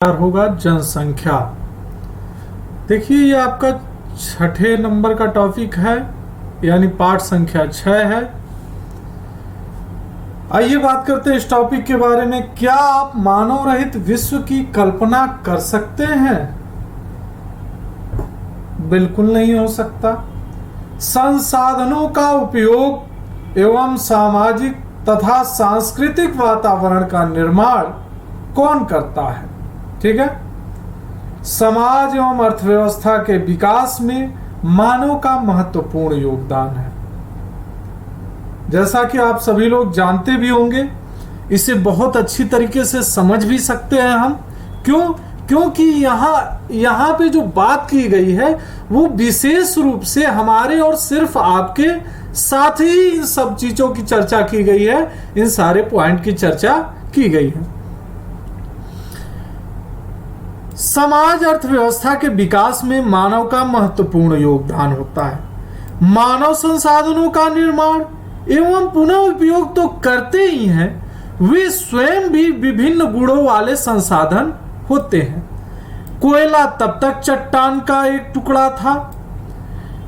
होगा जनसंख्या। देखिए ये आपका 6ठे नंबर का टॉपिक है, यानी पाठ संख्या 6 है। आइए बात करते हैं इस टॉपिक के बारे में। क्या आप मानव रहित विश्व की कल्पना कर सकते हैं? बिल्कुल नहीं हो सकता। संसाधनों का उपयोग एवं सामाजिक तथा सांस्कृतिक वातावरण का निर्माण कौन करता है? ठीक है। समाज एवं अर्थव्यवस्था के विकास में मानव का महत्वपूर्ण योगदान है। जैसा कि आप सभी लोग जानते भी होंगे, इसे बहुत अच्छी तरीके से समझ भी सकते हैं हम। क्योंकि यहाँ पे जो बात की गई है वो विशेष रूप से हमारे और सिर्फ आपके साथ ही इन सब चीजों की चर्चा की गई है, इन सारे पॉइंट की चर्चा की गई है। समाज अर्थव्यवस्था के विकास में मानव का महत्वपूर्ण योगदान होता है। मानव संसाधनों का निर्माण एवं पुनः उपयोग तो करते ही हैं, वे स्वयं भी विभिन्न गुणों वाले संसाधन होते हैं। कोयला तब तक चट्टान का एक टुकड़ा था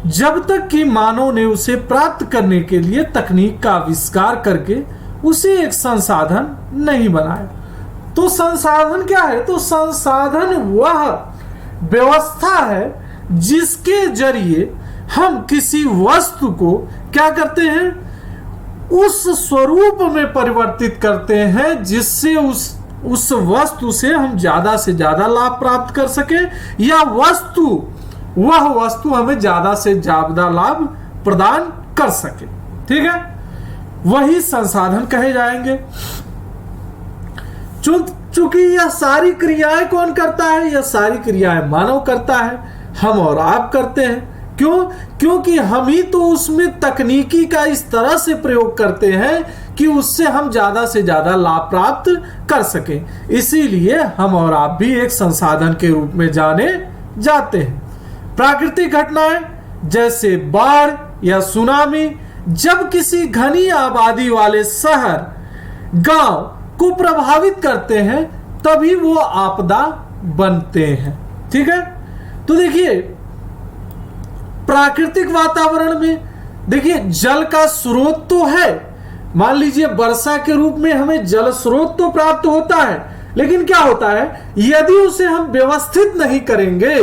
जब तक कि मानव ने उसे प्राप्त करने के लिए तकनीक का आविष्कार करके उसे एक संसाधन नहीं बनाया। तो संसाधन क्या है? तो संसाधन वह व्यवस्था है जिसके जरिए हम किसी वस्तु को क्या करते हैं, उस स्वरूप में परिवर्तित करते हैं जिससे उस वस्तु से हम ज्यादा से ज्यादा लाभ प्राप्त कर सके, या वह वस्तु हमें ज्यादा से ज्यादा लाभ प्रदान कर सके। ठीक है, वही संसाधन कहे जाएंगे। चूंकि यह सारी क्रियाएं कौन करता है? यह सारी क्रियाएं मानव करता है, हम और आप करते हैं। क्योंकि हम ही तो उसमें तकनीकी का इस तरह से प्रयोग करते हैं कि उससे हम ज्यादा से ज्यादा लाभ प्राप्त कर सकें। इसीलिए हम और आप भी एक संसाधन के रूप में जाने जाते हैं। प्राकृतिक घटनाएं जैसे बाढ़ या सुनामी जब किसी घनी आबादी वाले शहर, गांव को प्रभावित करते हैं, तभी वो आपदा बनते हैं। ठीक है, तो देखिए प्राकृतिक वातावरण में देखिए जल का स्रोत तो है। मान लीजिए वर्षा के रूप में हमें जल स्रोत तो प्राप्त होता है, लेकिन क्या होता है, यदि उसे हम व्यवस्थित नहीं करेंगे,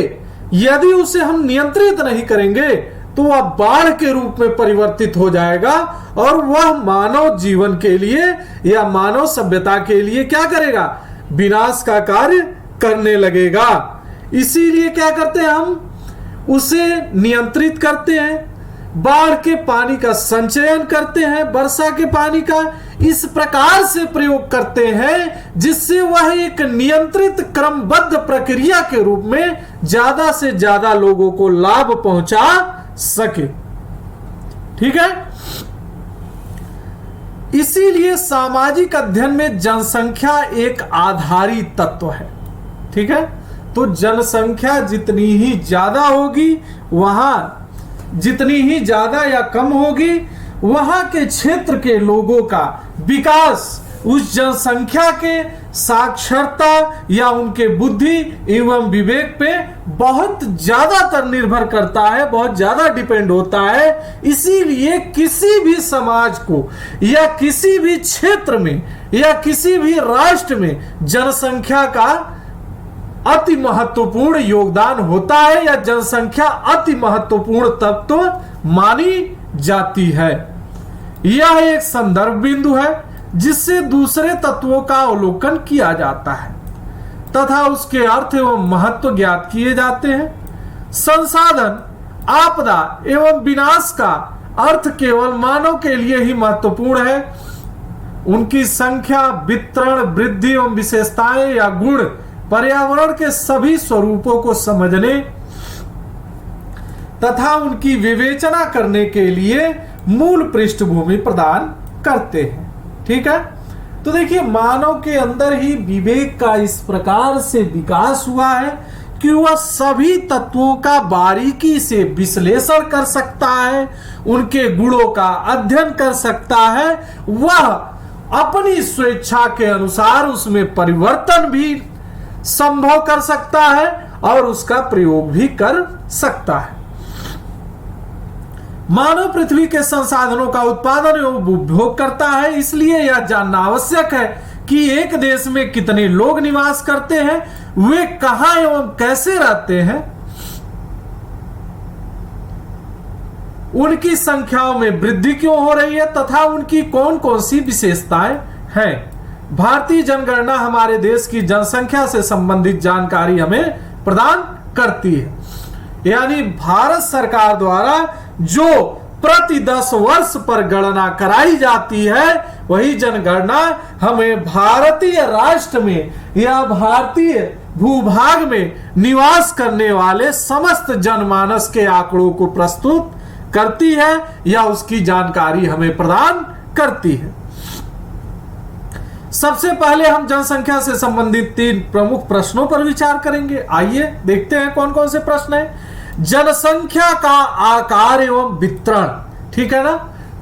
यदि उसे हम नियंत्रित नहीं करेंगे, तो वह बाढ़ के रूप में परिवर्तित हो जाएगा और वह मानव जीवन के लिए या मानव सभ्यता के लिए क्या करेगा, विनाश का कार्य करने लगेगा। इसीलिए क्या करते हैं, हम उसे नियंत्रित करते हैं, बाढ़ के पानी का संचयन करते हैं, वर्षा के पानी का इस प्रकार से प्रयोग करते हैं जिससे वह एक नियंत्रित क्रमबद्ध प्रक्रिया के रूप में ज्यादा से ज्यादा लोगों को लाभ पहुंचा सके। ठीक है, इसीलिए सामाजिक अध्ययन में जनसंख्या एक आधारित तत्व है। ठीक है, तो जनसंख्या जितनी ही ज्यादा होगी, वहां जितनी ही ज्यादा या कम होगी, वहां के क्षेत्र के लोगों का विकास उस जनसंख्या के साक्षरता या उनके बुद्धि एवं विवेक पे बहुत ज्यादातर निर्भर करता है, बहुत ज्यादा डिपेंड होता है। इसीलिए किसी भी समाज को या किसी भी क्षेत्र में या किसी भी राष्ट्र में जनसंख्या का अति महत्वपूर्ण योगदान होता है, या जनसंख्या अति महत्वपूर्ण तत्व मानी जाती है। यह एक संदर्भ बिंदु है जिससे दूसरे तत्वों का अवलोकन किया जाता है तथा उसके अर्थ एवं महत्व ज्ञात किए जाते हैं। संसाधन, आपदा एवं विनाश का अर्थ केवल मानव के लिए ही महत्वपूर्ण है। उनकी संख्या, वितरण, वृद्धि एवं विशेषताएं या गुण पर्यावरण के सभी स्वरूपों को समझने तथा उनकी विवेचना करने के लिए मूल पृष्ठभूमि प्रदान करते हैं। ठीक है, तो देखिए मानव के अंदर ही विवेक का इस प्रकार से विकास हुआ है कि वह सभी तत्वों का बारीकी से विश्लेषण कर सकता है, उनके गुणों का अध्ययन कर सकता है, वह अपनी स्वेच्छा के अनुसार उसमें परिवर्तन भी संभव कर सकता है और उसका प्रयोग भी कर सकता है। मानव पृथ्वी के संसाधनों का उत्पादन एवं उपभोग करता है, इसलिए यह जानना आवश्यक है कि एक देश में कितने लोग निवास करते हैं, वे कहां एवं कैसे रहते हैं, उनकी संख्याओं में वृद्धि क्यों हो रही है तथा उनकी कौन कौन सी विशेषताएं हैं। भारतीय जनगणना हमारे देश की जनसंख्या से संबंधित जानकारी हमें प्रदान करती है। यानी भारत सरकार द्वारा जो प्रति 10 वर्ष पर गणना कराई जाती है, वही जनगणना हमें भारतीय राष्ट्र में या भारतीय भूभाग में निवास करने वाले समस्त जनमानस के आंकड़ों को प्रस्तुत करती है या उसकी जानकारी हमें प्रदान करती है। सबसे पहले हम जनसंख्या से संबंधित 3 प्रमुख प्रश्नों पर विचार करेंगे। आइए देखते हैं कौन कौन से प्रश्न हैं। जनसंख्या का आकार एवं वितरण, ठीक है ना।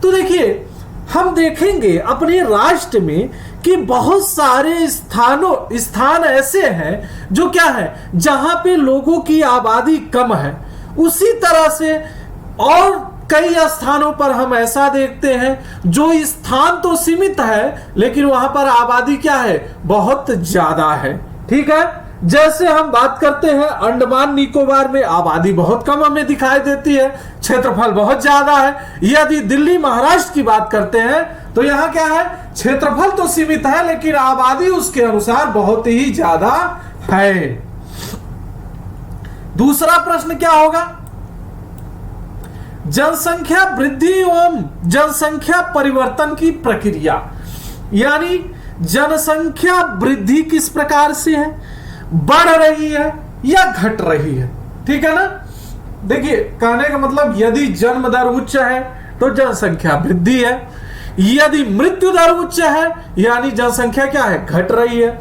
तो देखिए, हम देखेंगे अपने राष्ट्र में कि बहुत सारे स्थान ऐसे हैं जो क्या है, जहां पे लोगों की आबादी कम है। उसी तरह से और कई स्थानों पर हम ऐसा देखते हैं जो स्थान तो सीमित है लेकिन वहां पर आबादी क्या है, बहुत ज्यादा है। ठीक है, जैसे हम बात करते हैं अंडमान निकोबार में आबादी बहुत कम हमें दिखाई देती है, क्षेत्रफल बहुत ज्यादा है। यदि दिल्ली महाराष्ट्र की बात करते हैं तो यहां क्या है, क्षेत्रफल तो सीमित है लेकिन आबादी उसके अनुसार बहुत ही ज्यादा है। दूसरा प्रश्न क्या होगा, जनसंख्या वृद्धि एवं जनसंख्या परिवर्तन की प्रक्रिया। यानी जनसंख्या वृद्धि किस प्रकार से है, बढ़ रही है या घट रही है। ठीक है ना। देखिए, कहने का मतलब यदि जन्म दर उच्च है तो जनसंख्या वृद्धि है, यदि मृत्यु दर उच्च है यानी जनसंख्या क्या है, घट रही है।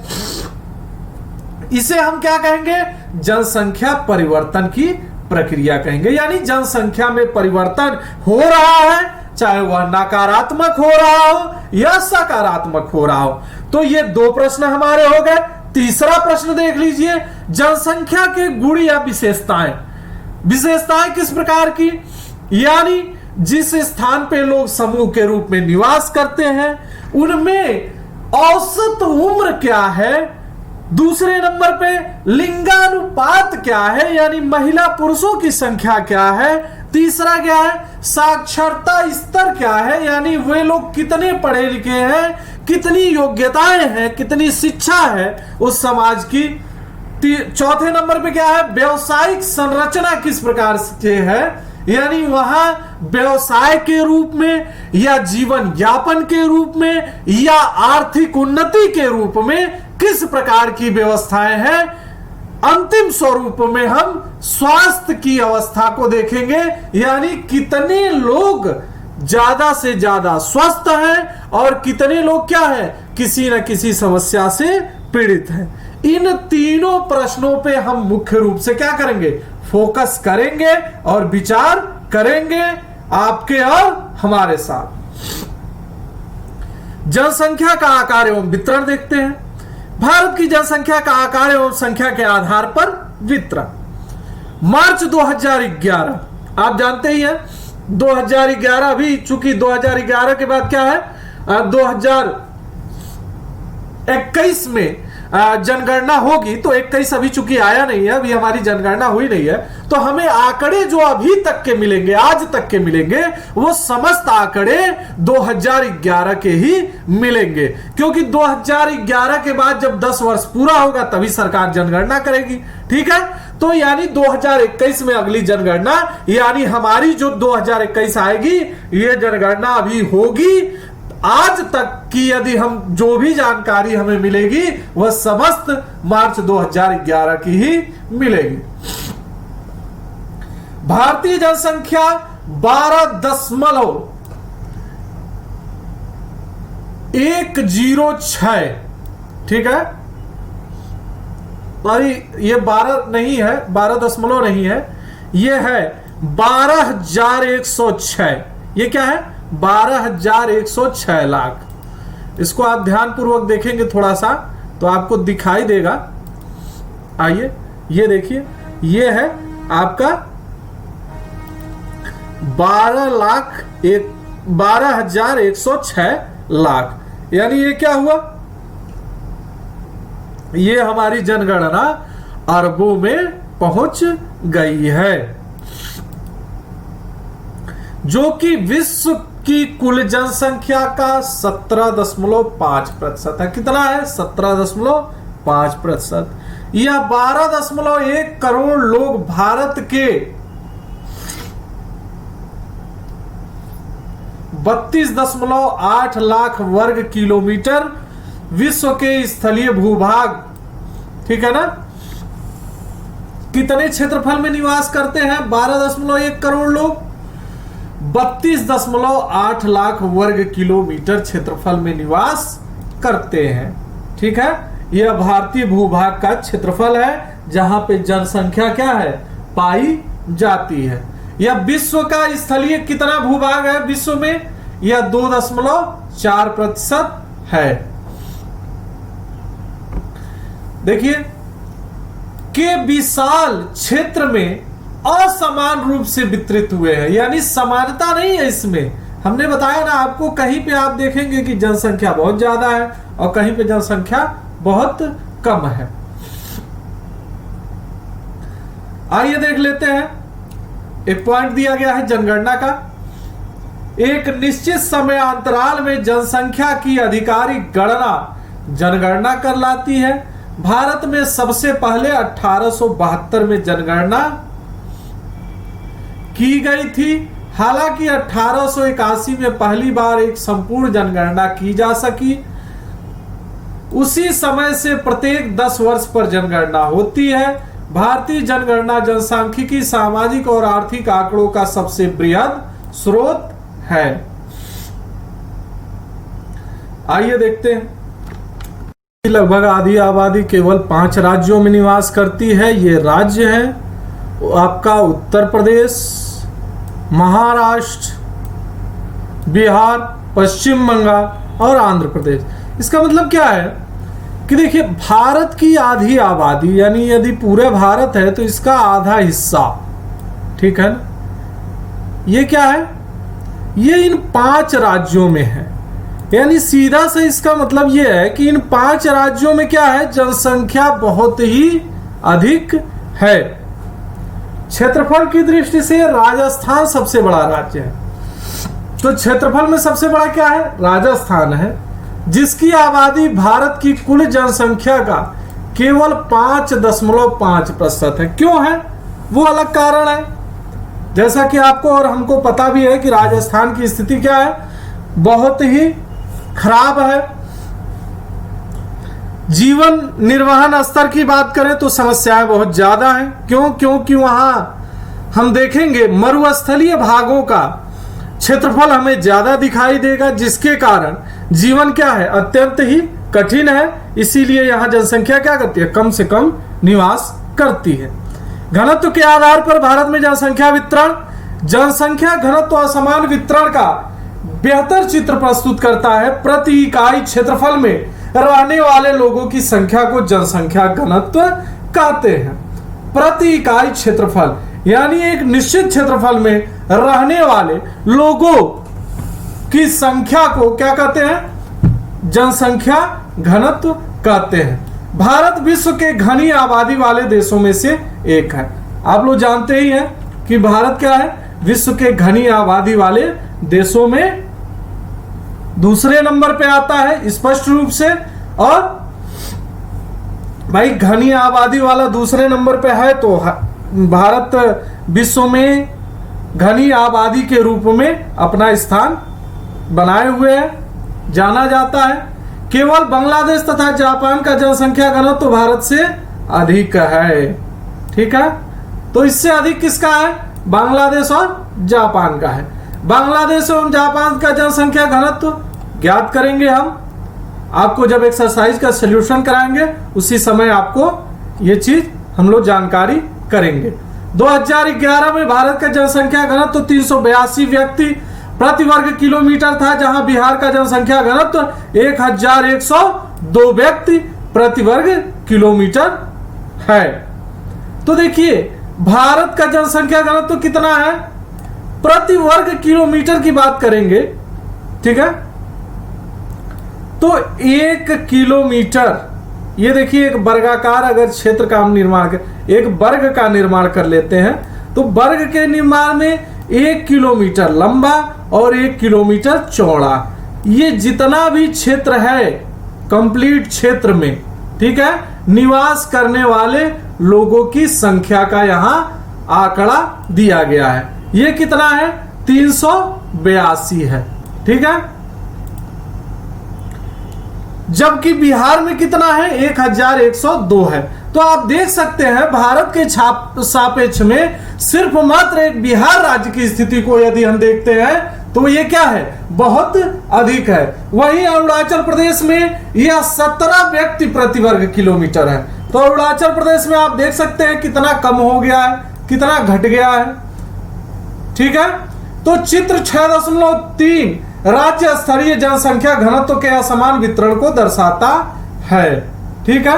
इसे हम क्या कहेंगे, जनसंख्या परिवर्तन की प्रक्रिया कहेंगे। यानी जनसंख्या में परिवर्तन हो रहा है, चाहे वह नकारात्मक हो रहा हो या सकारात्मक हो रहा हो। तो ये 2 प्रश्न हमारे हो गए। तीसरा प्रश्न देख लीजिए, जनसंख्या के गुण या विशेषताएं। विशेषताएं किस प्रकार की, यानी जिस स्थान पे लोग समूह के रूप में निवास करते हैं उनमें औसत उम्र क्या है, दूसरे नंबर पे लिंगानुपात क्या है, यानी महिला पुरुषों की संख्या क्या है, तीसरा क्या है, साक्षरता स्तर क्या है, यानी वे लोग कितने पढ़े लिखे हैं, कितनी योग्यताएं हैं, कितनी शिक्षा है उस समाज की। चौथे नंबर पे क्या है, व्यवसायिक संरचना किस प्रकार से है, यानी वहां व्यवसाय के रूप में या जीवन यापन के रूप में या आर्थिक उन्नति के रूप में किस प्रकार की व्यवस्थाएं हैं। अंतिम स्वरूप में हम स्वास्थ्य की अवस्था को देखेंगे, यानी कितने लोग ज्यादा से ज्यादा स्वस्थ हैं और कितने लोग क्या है, किसी न किसी समस्या से पीड़ित हैं। इन तीनों प्रश्नों पे हम मुख्य रूप से क्या करेंगे, फोकस करेंगे और विचार करेंगे आपके और हमारे साथ। जनसंख्या का आकार एवं वितरण देखते हैं। भारत की जनसंख्या का आकार एवं संख्या के आधार पर वितरण। मार्च 2011, आप जानते ही हैं 2011, अभी चूंकि 2011 के बाद क्या है, 2021 में जनगणना होगी, तो 21 अभी चूंकि आया नहीं है, अभी हमारी जनगणना हुई नहीं है, तो हमें आंकड़े जो अभी तक के मिलेंगे, आज तक के मिलेंगे, वो समस्त आंकड़े 2011 के ही मिलेंगे। क्योंकि 2011 के बाद जब 10 वर्ष पूरा होगा तभी सरकार जनगणना करेगी। ठीक है, तो यानी 2021 में अगली जनगणना, यानी हमारी जो 2021 आएगी, ये जनगणना अभी होगी। आज तक की यदि हम जो भी जानकारी हमें मिलेगी वह समस्त मार्च 2011 की ही मिलेगी। भारतीय जनसंख्या 12.106, ठीक है, और ये 12 नहीं है, 12 नहीं है, ये है 12,106। ये क्या है, 12,106 लाख। इसको आप ध्यान पूर्वक देखेंगे थोड़ा सा तो आपको दिखाई देगा आइए ये देखिए, ये है आपका 12,106 लाख, यानी ये क्या हुआ, ये हमारी जनगणना अरबों में पहुंच गई है, जो कि विश्व की कुल जनसंख्या का 17.5% है। कितना है? 17.5%। या 12.1 करोड़ लोग भारत के 32.8 लाख वर्ग किलोमीटर विश्व के स्थलीय भूभाग, ठीक है ना, कितने क्षेत्रफल में निवास करते हैं? 12.1 करोड़ लोग 32.8 लाख वर्ग किलोमीटर क्षेत्रफल में निवास करते हैं। ठीक है, यह भारतीय भूभाग का क्षेत्रफल है जहां पे जनसंख्या क्या है? पाई जाती है। यह विश्व का स्थलीय कितना भूभाग है विश्व में? यह 2.4% है। देखिए के विशाल क्षेत्र में असमान रूप से वितरित हुए हैं, यानी समानता नहीं है इसमें। हमने बताया ना आपको, कहीं पे आप देखेंगे कि जनसंख्या बहुत ज्यादा है और कहीं पे जनसंख्या बहुत कम है। आइए देख लेते हैं, एक पॉइंट दिया गया है जनगणना का। एक निश्चित समय अंतराल में जनसंख्या की आधिकारिक गणना जनगणना कर लाती है। भारत में सबसे पहले 1872 में जनगणना की गई थी। हालांकि 1881 में पहली बार एक संपूर्ण जनगणना की जा सकी। उसी समय से प्रत्येक 10 वर्ष पर जनगणना होती है। भारतीय जनगणना जनसांख्यिकी, सामाजिक और आर्थिक आंकड़ों का सबसे बृहद स्रोत है। आइए देखते हैं। लगभग आधी आबादी केवल 5 राज्यों में निवास करती है। ये राज्य है आपका उत्तर प्रदेश, महाराष्ट्र, बिहार, पश्चिम बंगाल और आंध्र प्रदेश। इसका मतलब क्या है कि देखिए, भारत की आधी आबादी, यानी यदि पूरे भारत है तो इसका आधा हिस्सा, ठीक है ना, ये क्या है? ये इन 5 राज्यों में है। यानी सीधा से इसका मतलब ये है कि इन 5 राज्यों में क्या है? जनसंख्या बहुत ही अधिक है। क्षेत्रफल की दृष्टि से राजस्थान सबसे बड़ा राज्य है। तो क्षेत्रफल में सबसे बड़ा क्या है? राजस्थान है, जिसकी आबादी भारत की कुल जनसंख्या का केवल 5.5% है। क्यों है? वो अलग कारण है। जैसा कि आपको और हमको पता भी है कि राजस्थान की स्थिति क्या है? बहुत ही खराब है। जीवन निर्वहन स्तर की बात करें तो समस्याएं बहुत ज्यादा हैं। क्यों? क्योंकि वहां हम देखेंगे मरुस्थलीय भागों का क्षेत्रफल हमें ज्यादा दिखाई देगा, जिसके कारण जीवन क्या है? अत्यंत ही कठिन है। इसीलिए यहां जनसंख्या क्या करती है? कम से कम निवास करती है। घनत्व के आधार पर भारत में जनसंख्या वितरण, जनसंख्या घनत्व असमान वितरण का बेहतर चित्र प्रस्तुत करता है। प्रति इकाई क्षेत्रफल में रहने वाले लोगों की संख्या को जनसंख्या घनत्व कहते हैं। प्रति इकाई क्षेत्रफल यानी एक निश्चित क्षेत्रफल में रहने वाले लोगों की संख्या को क्या कहते हैं? जनसंख्या घनत्व कहते हैं। भारत विश्व के घनी आबादी वाले देशों में से एक है। आप लोग जानते ही हैं कि भारत क्या है? विश्व के घनी आबादी वाले देशों में दूसरे नंबर पे आता है स्पष्ट रूप से। और भाई घनी आबादी वाला दूसरे नंबर पे है तो भारत विश्व में घनी आबादी के रूप में अपना स्थान बनाए हुए है, जाना जाता है। केवल बांग्लादेश तथा जापान का जनसंख्या घनत्व तो भारत से अधिक है। ठीक है, तो इससे अधिक किसका है? बांग्लादेश और जापान का है। बांग्लादेश एवं जापान का जनसंख्या घनत्व ज्ञात करेंगे हम, आपको जब एक्सरसाइज का सॉल्यूशन कराएंगे उसी समय आपको ये चीज हम लोग जानकारी करेंगे। 2011 में भारत का जनसंख्या घनत्व 382 व्यक्ति प्रति वर्ग किलोमीटर था, जहां बिहार का जनसंख्या घनत्व 1102 व्यक्ति प्रति वर्ग किलोमीटर है। तो देखिए भारत का जनसंख्या घनत्व तो कितना है, प्रति वर्ग किलोमीटर की बात करेंगे, ठीक है, तो 1 किलोमीटर, ये देखिए एक वर्गाकार अगर क्षेत्र का हम निर्माण कर, एक वर्ग का निर्माण कर लेते हैं तो वर्ग के निर्माण में 1 किलोमीटर लंबा और 1 किलोमीटर चौड़ा, ये जितना भी क्षेत्र है कंप्लीट क्षेत्र में, ठीक है, निवास करने वाले लोगों की संख्या का यहां आंकड़ा दिया गया है। ये कितना है, 382 है, ठीक है। जबकि बिहार में कितना है, 1102 है। तो आप देख सकते हैं भारत के सापेक्ष में सिर्फ मात्र एक बिहार राज्य की स्थिति को यदि हम देखते हैं तो ये क्या है, बहुत अधिक है। वहीं अरुणाचल प्रदेश में यह 17 व्यक्ति प्रति वर्ग किलोमीटर है। तो अरुणाचल प्रदेश में आप देख सकते हैं कितना कम हो गया है, कितना घट गया है, ठीक है। तो चित्र 6.3 राज्य स्तरीय जनसंख्या घनत्व के असमान वितरण को दर्शाता है, ठीक है।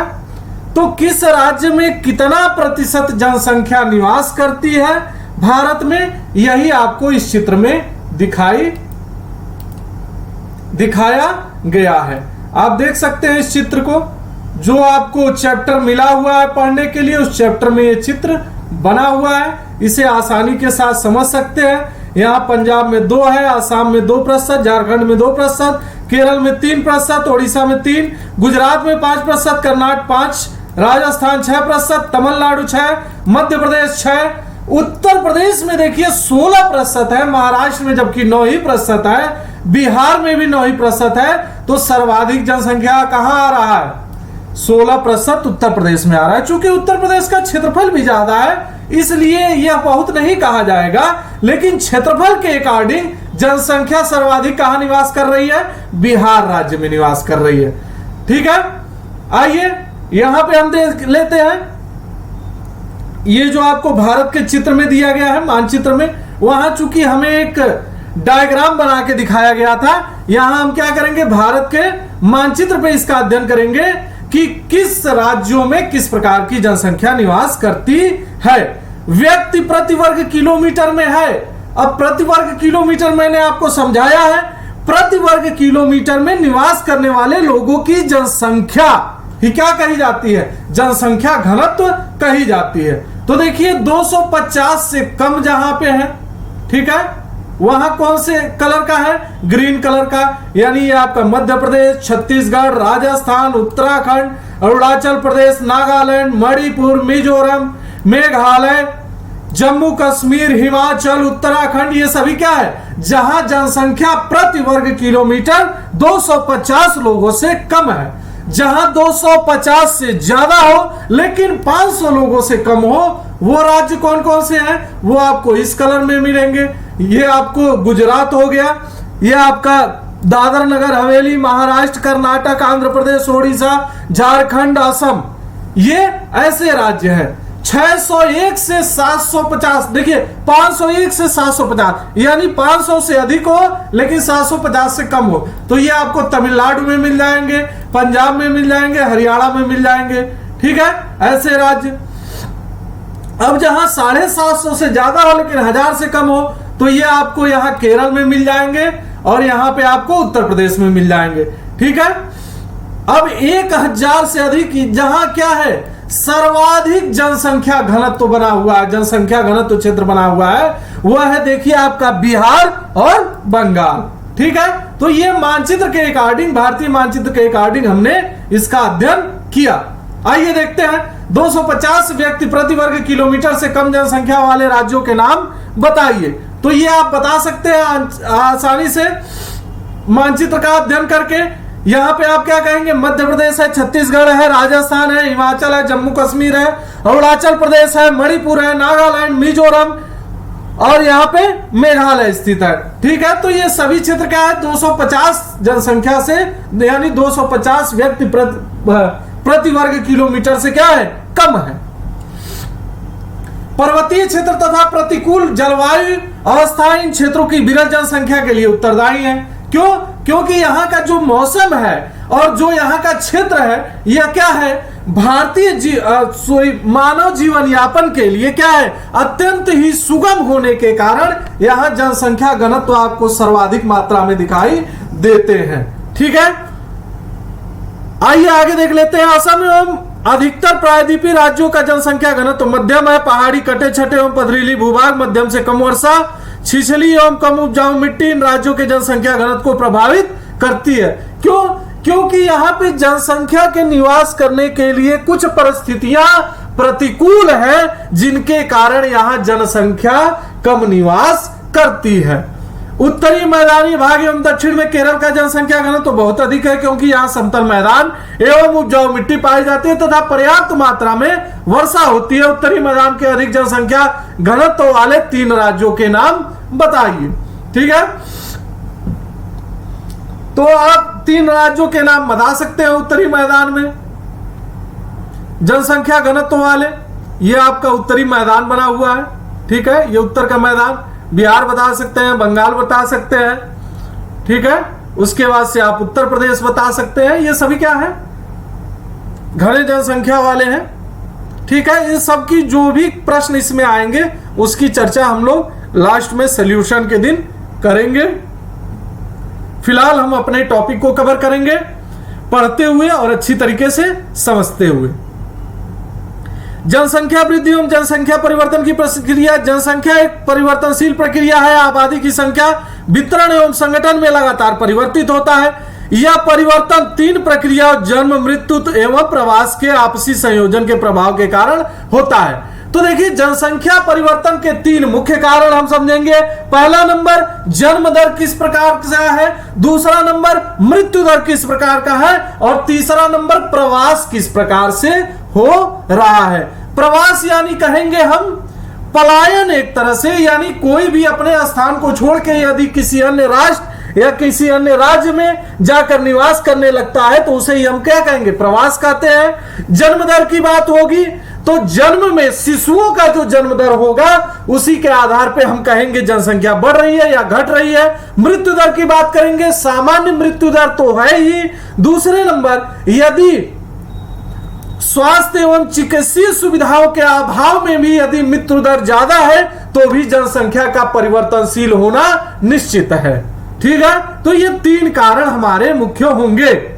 तो किस राज्य में कितना प्रतिशत जनसंख्या निवास करती है भारत में, यही आपको इस चित्र में दिखाया गया है। आप देख सकते हैं इस चित्र को, जो आपको चैप्टर मिला हुआ है पढ़ने के लिए, उस चैप्टर में ये चित्र बना हुआ है, इसे आसानी के साथ समझ सकते हैं। यहाँ पंजाब में 2 है, आसाम में 2%, झारखंड में 2%, केरल में 3%, ओडिशा में 3%, गुजरात में 5%, कर्नाटक 5%, राजस्थान 6%, तमिलनाडु 6%, मध्य प्रदेश 6%, उत्तर प्रदेश में देखिए 16% है, महाराष्ट्र में जबकि 9% है, बिहार में भी 9% है। तो सर्वाधिक जनसंख्या कहां आ रहा है, 16% उत्तर प्रदेश में आ रहा है। चूंकि उत्तर प्रदेश का क्षेत्रफल भी ज्यादा है इसलिए यह बहुत नहीं कहा जाएगा, लेकिन क्षेत्रफल के अकॉर्डिंग जनसंख्या सर्वाधिक कहां निवास कर रही है, बिहार राज्य में निवास कर रही है, ठीक है। आइए यहां पे हम देख लेते हैं, ये जो आपको भारत के चित्र में दिया गया है मानचित्र में, वहां चूंकि हमें एक डायग्राम बना के दिखाया गया था, यहां हम क्या करेंगे, भारत के मानचित्र पे इसका अध्ययन करेंगे कि किस राज्यों में किस प्रकार की जनसंख्या निवास करती है। व्यक्ति प्रति वर्ग किलोमीटर में है। अब प्रति वर्ग किलोमीटर मैंने आपको समझाया है, प्रति वर्ग किलोमीटर में निवास करने वाले लोगों की जनसंख्या ही क्या कही जाती है, जनसंख्या घनत्व कही जाती है। तो देखिए 250 से कम जहां पे है, ठीक है, वहां कौन से कलर का है, ग्रीन कलर का, यानी ये आपका मध्य प्रदेश, छत्तीसगढ़, राजस्थान, उत्तराखंड, अरुणाचल प्रदेश, नागालैंड, मणिपुर, मिजोरम, मेघालय, जम्मू कश्मीर, हिमाचल, उत्तराखंड, ये सभी क्या है, जहां जनसंख्या प्रति वर्ग किलोमीटर 250 लोगों से कम है। जहां 250 से ज्यादा हो लेकिन 500 लोगों से कम हो, वो राज्य कौन कौन से हैं, वो आपको इस कलर में मिलेंगे। ये आपको गुजरात हो गया, ये आपका दादर नगर हवेली, महाराष्ट्र, कर्नाटक, आंध्र प्रदेश, ओडिशा, झारखंड, असम, ये ऐसे राज्य हैं। 601 से 750, देखिए 501 से 750, यानी 500 से अधिक हो लेकिन 750 से कम हो, तो ये आपको तमिलनाडु में मिल जाएंगे, पंजाब में मिल जाएंगे, हरियाणा में मिल जाएंगे, ठीक है, ऐसे राज्य। अब जहां 750 से ज्यादा हो लेकिन 1000 से कम हो, तो ये आपको यहां केरल में मिल जाएंगे और यहां पे आपको उत्तर प्रदेश में मिल जाएंगे, ठीक है। अब 1000 से अधिक जहां क्या है, सर्वाधिक जनसंख्या घनत्व बना हुआ है, जनसंख्या घनत्व क्षेत्र बना हुआ है, वह है देखिए आपका बिहार और बंगाल, ठीक है। तो ये मानचित्र के अकॉर्डिंग, भारतीय मानचित्र के अकॉर्डिंग हमने इसका अध्ययन किया। आइए देखते हैं 250 व्यक्ति प्रति वर्ग किलोमीटर से कम जनसंख्या वाले राज्यों के नाम बताइए। तो ये आप बता सकते हैं आसानी से मानचित्र का अध्ययन करके। यहां पे आप क्या कहेंगे, मध्य प्रदेश है, छत्तीसगढ़ है, राजस्थान है, हिमाचल है, जम्मू कश्मीर है, अरुणाचल प्रदेश है, मणिपुर है, नागालैंड, मिजोरम और यहाँ पे मेघालय स्थित है, ठीक है। तो ये सभी क्षेत्र क्या है, 250 जनसंख्या से, यानी 250 व्यक्ति प्रति वर्ग किलोमीटर से क्या है, कम है। पर्वतीय क्षेत्र तथा प्रतिकूल जलवायु अवस्था इन क्षेत्रों की विरल जनसंख्या के लिए उत्तरदायी है। क्यों? क्योंकि यहाँ का जो मौसम है और जो यहाँ का क्षेत्र है, यह क्या है, मानव जीवन यापन के लिए क्या है, अत्यंत ही सुगम होने के कारण यहां जनसंख्या घनत्व आपको सर्वाधिक मात्रा में दिखाई देते हैं। ठीक है, आइए आगे देख लेते हैं। असम एवं अधिकतर प्रायद्वीपीय राज्यों का जनसंख्या घनत्व मध्यम है। पहाड़ी, कटे छठे एवं पथरीली भूभाग, मध्यम से कम वर्षा, छिछली एवं कम उपजाऊ मिट्टी इन राज्यों के जनसंख्या घनत्व को प्रभावित करती है। क्यों? क्योंकि यहाँ पे जनसंख्या के निवास करने के लिए कुछ परिस्थितियां प्रतिकूल हैं, जिनके कारण यहाँ जनसंख्या कम निवास करती है। उत्तरी मैदानी भाग एवं दक्षिण में केरल का जनसंख्या घनत्व तो बहुत अधिक है, क्योंकि यहाँ समतल मैदान एवं उपजाऊ मिट्टी पाई जाती है तथा पर्याप्त मात्रा में वर्षा होती है। उत्तरी मैदान के अधिक जनसंख्या घनत्व वाले 3 राज्यों के नाम बताइए। ठीक है, तो आप 3 राज्यों के नाम बता सकते हैं उत्तरी मैदान में जनसंख्या घनत्व वाले। ये आपका उत्तरी मैदान बना हुआ है। ठीक है, ये उत्तर का मैदान, बिहार बता सकते हैं, बंगाल बता सकते हैं। ठीक है, उसके बाद से आप उत्तर प्रदेश बता सकते हैं। ये सभी क्या है, घने जनसंख्या वाले हैं। ठीक है, इन सब की जो भी प्रश्न इसमें आएंगे उसकी चर्चा हम लोग लास्ट में सॉल्यूशन के दिन करेंगे। फिलहाल हम अपने टॉपिक को कवर करेंगे पढ़ते हुए और अच्छी तरीके से समझते हुए। जनसंख्या वृद्धि एवं जनसंख्या परिवर्तन की प्रक्रिया। जनसंख्या एक परिवर्तनशील प्रक्रिया है। आबादी की संख्या वितरण एवं संगठन में लगातार परिवर्तित होता है। यह परिवर्तन 3 प्रक्रिया, जन्म, मृत्यु एवं प्रवास के आपसी संयोजन के प्रभाव के कारण होता है। तो देखिए, जनसंख्या परिवर्तन के 3 मुख्य कारण हम समझेंगे। पहला नंबर जन्म दर किस प्रकार का है, दूसरा नंबर मृत्यु दर किस प्रकार का है, और तीसरा नंबर प्रवास किस प्रकार से हो रहा है। प्रवास यानी कहेंगे हम पलायन एक तरह से, यानी कोई भी अपने स्थान को छोड़ के यदि किसी अन्य राष्ट्र या किसी अन्य राज्य में जाकर निवास करने लगता है तो उसे हम क्या कहेंगे, प्रवास कहते हैं। जन्म दर की बात होगी तो जन्म में शिशुओं का जो जन्म दर होगा उसी के आधार पे हम कहेंगे जनसंख्या बढ़ रही है या घट रही है। मृत्यु दर की बात करेंगे, सामान्य मृत्यु दर तो है ही। दूसरे नंबर, यदि स्वास्थ्य एवं चिकित्सीय सुविधाओं के अभाव में भी यदि मृत्यु दर ज्यादा है तो भी जनसंख्या का परिवर्तनशील होना निश्चित है। ठीक है, तो ये 3 कारण हमारे मुख्य होंगे।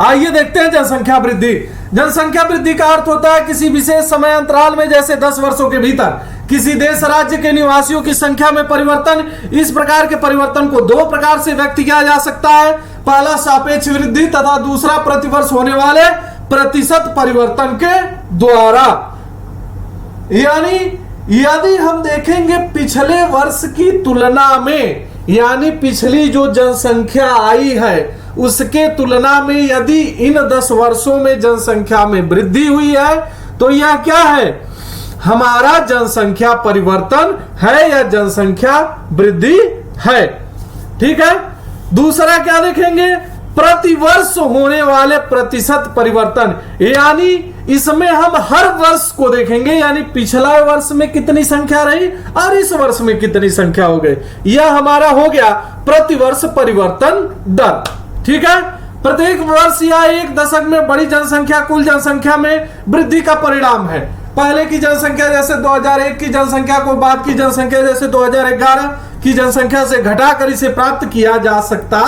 आइए देखते हैं जनसंख्या वृद्धि। जनसंख्या वृद्धि का अर्थ होता है किसी विशेष समय अंतराल में, जैसे 10 वर्षों के भीतर किसी देश राज्य के निवासियों की संख्या में परिवर्तन। इस प्रकार के परिवर्तन को 2 प्रकार से व्यक्त किया जा सकता है। पहला सापेक्ष वृद्धि तथा दूसरा प्रतिवर्ष होने वाले प्रतिशत परिवर्तन के द्वारा। यानी यदि हम देखेंगे पिछले वर्ष की तुलना में, यानी पिछली जो जनसंख्या आई है उसके तुलना में यदि इन 10 वर्षों में जनसंख्या में वृद्धि हुई है तो यह क्या है, हमारा जनसंख्या परिवर्तन है या जनसंख्या वृद्धि है। ठीक है, दूसरा क्या देखेंगे, प्रतिवर्ष होने वाले प्रतिशत परिवर्तन, यानी इसमें हम हर वर्ष को देखेंगे, यानी पिछला वर्ष में कितनी संख्या रही और इस वर्ष में कितनी संख्या हो गई। यह हमारा हो गया प्रतिवर्ष परिवर्तन दर। ठीक है, प्रत्येक वर्ष या एक दशक में बड़ी जनसंख्या कुल जनसंख्या में वृद्धि का परिणाम है। पहले की जनसंख्या जैसे 2001 की जनसंख्या को बाद की जनसंख्या जैसे 2011 की जनसंख्या से घटाकर इसे प्राप्त किया जा सकता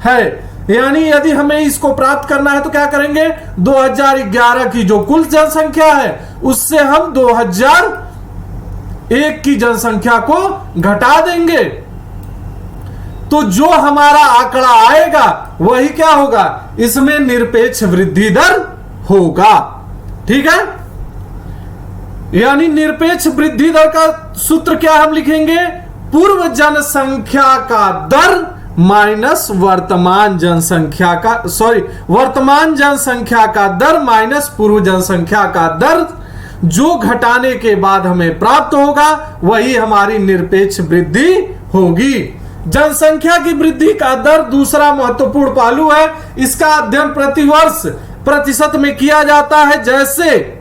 है। यानी यदि हमें इसको प्राप्त करना है तो क्या करेंगे, 2011 की जो कुल जनसंख्या है उससे हम 2001 की जनसंख्या को घटा देंगे, तो जो हमारा आंकड़ा आएगा वही क्या होगा, इसमें निरपेक्ष वृद्धि दर होगा। ठीक है, यानी निरपेक्ष वृद्धि दर का सूत्र क्या हम लिखेंगे, पूर्व जनसंख्या का दर माइनस वर्तमान जनसंख्या का, वर्तमान जनसंख्या का दर माइनस पूर्व जनसंख्या का दर, जो घटाने के बाद हमें प्राप्त होगा वही हमारी निरपेक्ष वृद्धि होगी। जनसंख्या की वृद्धि का दर दूसरा महत्वपूर्ण पहलू है। इसका अध्ययन प्रतिवर्ष प्रतिशत में किया जाता है। जैसे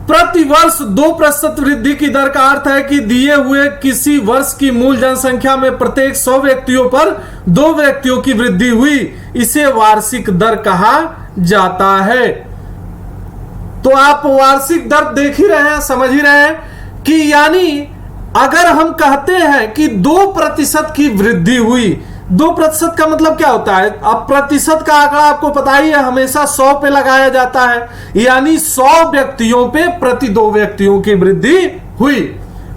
प्रतिवर्ष 2% वृद्धि की दर का अर्थ है कि दिए हुए किसी वर्ष की मूल जनसंख्या में प्रत्येक 100 व्यक्तियों पर 2 व्यक्तियों की वृद्धि हुई, इसे वार्षिक दर कहा जाता है। तो आप वार्षिक दर देख ही रहे हैं, समझ ही रहे हैं कि यानी अगर हम कहते हैं कि 2% की वृद्धि हुई, 2% का मतलब क्या होता है? अब प्रतिशत का आंकड़ा आपको पता ही है, हमेशा 100 पे लगाया जाता है, यानी 100 व्यक्तियों पे प्रति 2 व्यक्तियों की वृद्धि हुई।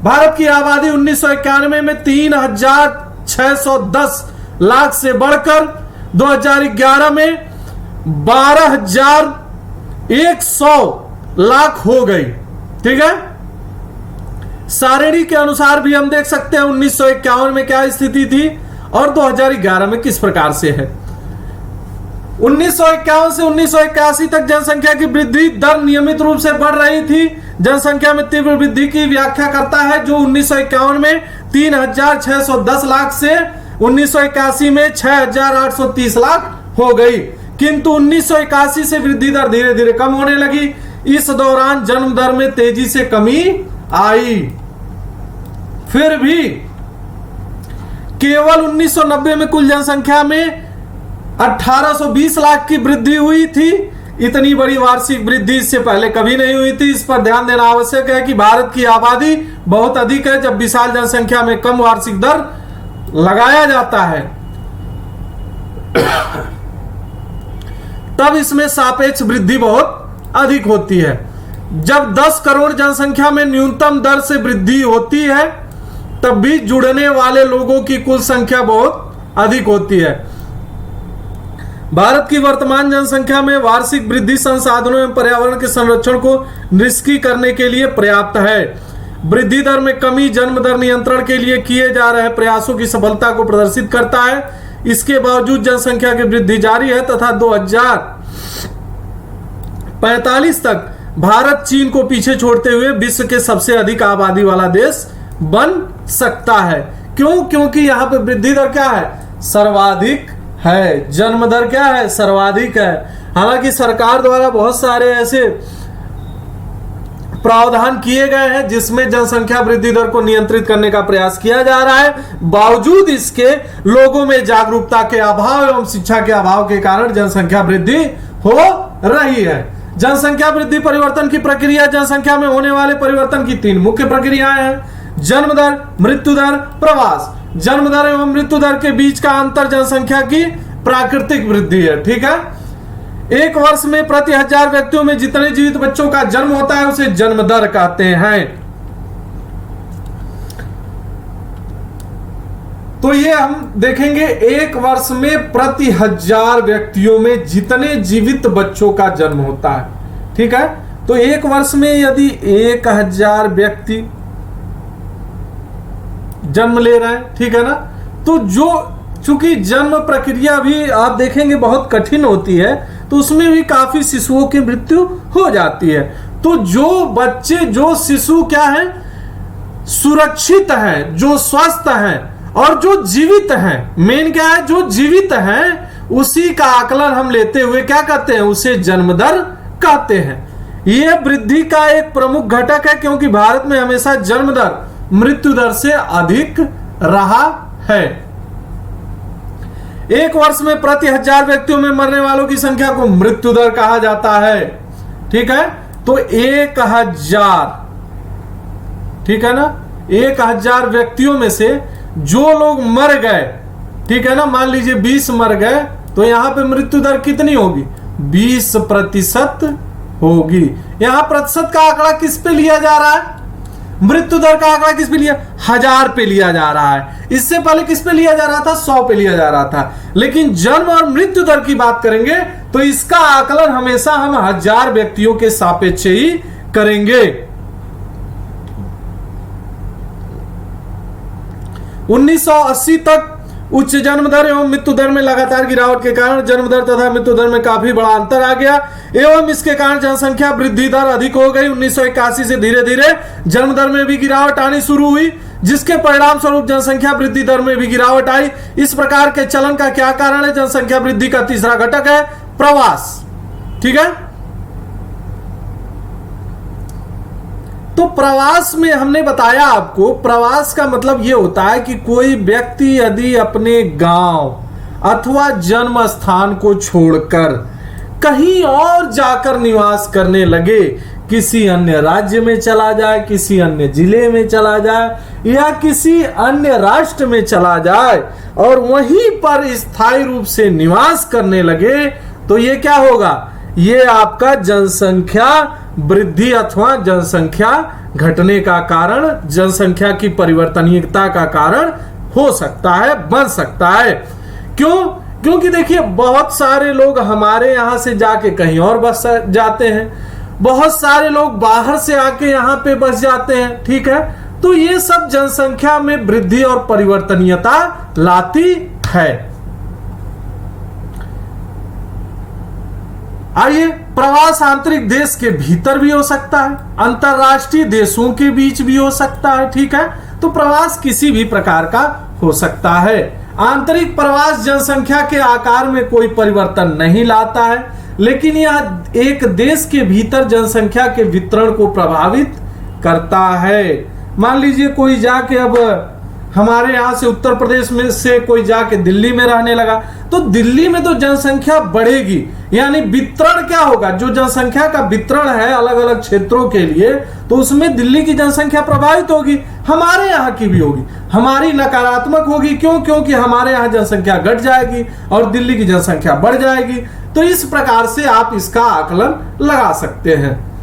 भारत की आबादी 1991 में 3,610 लाख से बढ़कर 2011 में 12,100 लाख हो गई। ठीक है, सारणी के अनुसार भी हम देख सकते हैं 1951 में क्या स्थिति थी और 2011 में किस प्रकार से है। 1951 से 1981 तक जनसंख्या की वृद्धि दर नियमित रूप से बढ़ रही थी। जनसंख्या में तीव्र वृद्धि की व्याख्या करता है जो 1951 में 3,610 लाख से 1981 में 6,830 लाख हो गई, किंतु 1981 से वृद्धि दर धीरे धीरे कम होने लगी। इस दौरान जन्म दर में तेजी से कमी आई। फिर भी केवल 1990 में कुल जनसंख्या में 1820 लाख की वृद्धि हुई थी। इतनी बड़ी वार्षिक वृद्धि इससे पहले कभी नहीं हुई थी। इस पर ध्यान देना आवश्यक है कि भारत की आबादी बहुत अधिक है। जब विशाल जनसंख्या में कम वार्षिक दर लगाया जाता है तब इसमें सापेक्ष वृद्धि बहुत अधिक होती है। जब 10 करोड़ जनसंख्या में न्यूनतम दर से वृद्धि होती है तब भी जुड़ने वाले लोगों की कुल संख्या बहुत अधिक होती है। भारत की वर्तमान जनसंख्या में वार्षिक वृद्धि संसाधनों एवं पर्यावरण के संरक्षण को निष्क्रिय करने के लिए पर्याप्त है। वृद्धि दर में कमी जन्म दर नियंत्रण के लिए किए जा रहे प्रयासों की सफलता को प्रदर्शित करता है। इसके बावजूद जनसंख्या की वृद्धि जारी है तथा 2045 तक भारत चीन को पीछे छोड़ते हुए विश्व के सबसे अधिक आबादी वाला देश बन सकता है। क्यों? क्योंकि यहां पे वृद्धि दर क्या है? सर्वाधिक है। जन्म दर क्या है? सर्वाधिक है। हालांकि सरकार द्वारा बहुत सारे ऐसे प्रावधान किए गए हैं जिसमें जनसंख्या वृद्धि दर को नियंत्रित करने का प्रयास किया जा रहा है। बावजूद इसके लोगों में जागरूकता के अभाव एवं शिक्षा के अभाव के कारण जनसंख्या वृद्धि हो रही है। जनसंख्या वृद्धि परिवर्तन की प्रक्रिया जनसंख्या में होने वाले परिवर्तन की 3 मुख्य प्रक्रियाएं हैं: जन्म दर, मृत्यु दर, प्रवास। जन्म दर एवं मृत्यु दर के बीच का अंतर जनसंख्या की प्राकृतिक वृद्धि है। ठीक है, एक वर्ष में प्रति 1000 व्यक्तियों में जितने जीवित बच्चों का जन्म होता है उसे जन्म दर कहते हैं। तो ये हम देखेंगे एक वर्ष में प्रति 1000 व्यक्तियों में जितने जीवित बच्चों का जन्म होता है। ठीक है, तो एक वर्ष में यदि 1000 व्यक्ति जन्म ले रहे हैं, ठीक है ना, तो जो चूंकि जन्म प्रक्रिया भी आप देखेंगे बहुत कठिन होती है तो उसमें भी काफी शिशुओं की मृत्यु हो जाती है। तो जो बच्चे, जो शिशु क्या है, सुरक्षित हैं, जो स्वस्थ हैं और जो जीवित हैं, मेन क्या है, जो जीवित हैं, उसी का आकलन हम लेते हुए क्या कहते हैं, उसे जन्म दर कहते हैं। यह वृद्धि का एक प्रमुख घटक है क्योंकि भारत में हमेशा जन्म दर मृत्यु दर से अधिक रहा है। एक वर्ष में प्रति 1000 व्यक्तियों में मरने वालों की संख्या को मृत्यु दर कहा जाता है। ठीक है, तो 1000, ठीक है ना, 1000 व्यक्तियों में से जो लोग मर गए, ठीक है ना, मान लीजिए 20 मर गए, तो यहां पे मृत्यु दर कितनी होगी? 20% होगी। यहां प्रतिशत का आंकड़ा किस पे लिया जा रहा है? मृत्यु दर का आंकड़ा किस पे लिया? 1000 पे लिया जा रहा है। इससे पहले किस पे लिया जा रहा था? 100 पे लिया जा रहा था। लेकिन जन्म और मृत्यु दर की बात करेंगे तो इसका आकलन हमेशा हम 1000 व्यक्तियों के सापेक्ष ही करेंगे। 1980 तक उच्च जन्म दर एवं मृत्यु दर में लगातार गिरावट के कारण जन्म दर तथा मृत्यु दर में काफी बड़ा अंतर आ गया एवं इसके कारण जनसंख्या वृद्धि दर अधिक हो गई। 1981 से धीरे धीरे जन्म दर में भी गिरावट आनी शुरू हुई जिसके परिणाम स्वरूप जनसंख्या वृद्धि दर में भी गिरावट आई। इस प्रकार के चलन का क्या कारण है? जनसंख्या वृद्धि का तीसरा घटक है प्रवास। ठीक है, तो प्रवास में हमने बताया आपको, प्रवास का मतलब यह होता है कि कोई व्यक्ति यदि अपने गांव अथवा जन्म स्थान को छोड़कर कहीं और जाकर निवास करने लगे, किसी अन्य राज्य में चला जाए, किसी अन्य जिले में चला जाए या किसी अन्य राष्ट्र में चला जाए और वहीं पर स्थायी रूप से निवास करने लगे, तो ये क्या होगा? ये आपका जनसंख्या वृद्धि अथवा जनसंख्या घटने का कारण, जनसंख्या की परिवर्तनीयता का कारण हो सकता है, बन सकता है। क्यों? क्योंकि देखिए बहुत सारे लोग हमारे यहां से जाके कहीं और बस जाते हैं, बहुत सारे लोग बाहर से आके यहां पे बस जाते हैं, ठीक है। तो ये सब जनसंख्या में वृद्धि और परिवर्तनीयता लाती है। आइए, प्रवास आंतरिक देश के भीतर भी हो सकता है, अंतरराष्ट्रीय देशों के बीच भी हो सकता है, ठीक है। तो प्रवास किसी भी प्रकार का हो सकता है। आंतरिक प्रवास जनसंख्या के आकार में कोई परिवर्तन नहीं लाता है, लेकिन यह एक देश के भीतर जनसंख्या के वितरण को प्रभावित करता है। मान लीजिए कोई जाके अब हमारे यहां से उत्तर प्रदेश में से कोई जाके दिल्ली में रहने लगा, तो दिल्ली में तो जनसंख्या बढ़ेगी, यानी वितरण क्या होगा? जो जनसंख्या का वितरण है अलग अलग क्षेत्रों के लिए, तो उसमें दिल्ली की जनसंख्या प्रभावित होगी, हमारे यहाँ की भी होगी, हमारी नकारात्मक होगी। क्यों? क्योंकि हमारे यहाँ जनसंख्या घट जाएगी और दिल्ली की जनसंख्या बढ़ जाएगी। तो इस प्रकार से आप इसका आकलन लगा सकते हैं।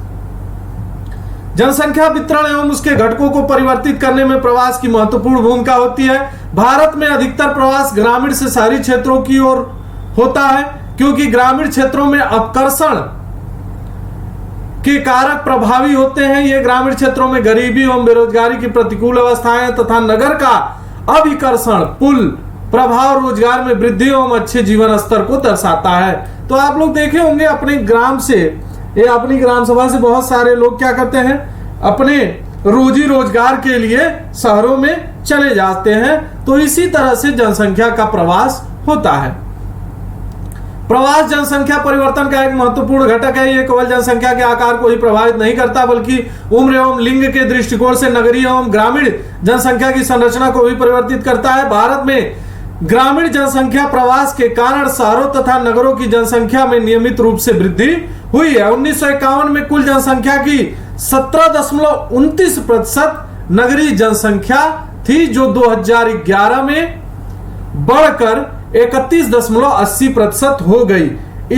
जनसंख्या वितरण एवं उसके घटकों को परिवर्तित करने में प्रवास की महत्वपूर्ण भूमिका होती है। भारत में अधिकतर प्रवास ग्रामीण से शहरी क्षेत्रों की ओर होता है, क्योंकि ग्रामीण क्षेत्रों में अपकर्षण के कारक प्रभावी होते हैं। ये ग्रामीण क्षेत्रों में गरीबी एवं बेरोजगारी की प्रतिकूल अवस्थाएं तथा नगर का अभिकर्षण पुल प्रभाव रोजगार में वृद्धि एवं अच्छे जीवन स्तर को दर्शाता है। तो आप लोग देखे होंगे अपने ग्राम से, ये अपनी ग्राम सभा से बहुत सारे लोग क्या करते हैं, अपने रोजी रोजगार के लिए शहरों में चले जाते हैं। तो इसी तरह से जनसंख्या का प्रवास होता है। प्रवास जनसंख्या परिवर्तन का एक महत्वपूर्ण घटक है। ये केवल जनसंख्या के आकार को ही प्रभावित नहीं करता, बल्कि उम्र एवं लिंग के दृष्टिकोण से नगरीय एवं ग्रामीण जनसंख्या की संरचना को भी परिवर्तित करता है। भारत में ग्रामीण जनसंख्या प्रवास के कारण शहरों तथा नगरों की जनसंख्या में नियमित रूप से वृद्धि हुई है। 1951 में कुल जनसंख्या की 17.29% नगरीय जनसंख्या थी, जो 2011 में बढ़कर 31.80% हो गई।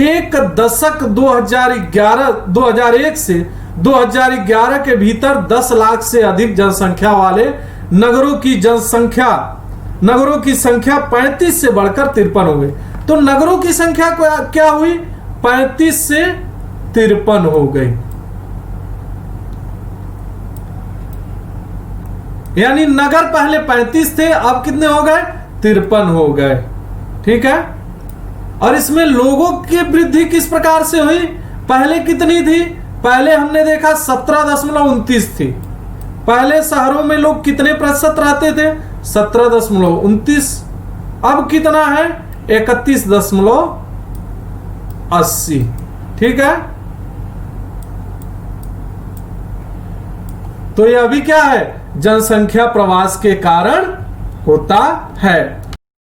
एक दशक 2001 से 2011 के भीतर 10 लाख से अधिक जनसंख्या वाले नगरों की संख्या 35 से बढ़कर 53 हो गई। तो नगरों की संख्या क्या हुई? 35 से 53 हो गई, यानी नगर पहले 35 थे, अब कितने हो गए? 53 हो गए, ठीक है। और इसमें लोगों की वृद्धि किस प्रकार से हुई? पहले कितनी थी? पहले हमने देखा 17.29 थी। पहले शहरों में लोग कितने प्रतिशत रहते थे? 17.29। अब कितना है? 31.80, ठीक है। तो यह भी क्या है? जनसंख्या प्रवास के कारण होता है।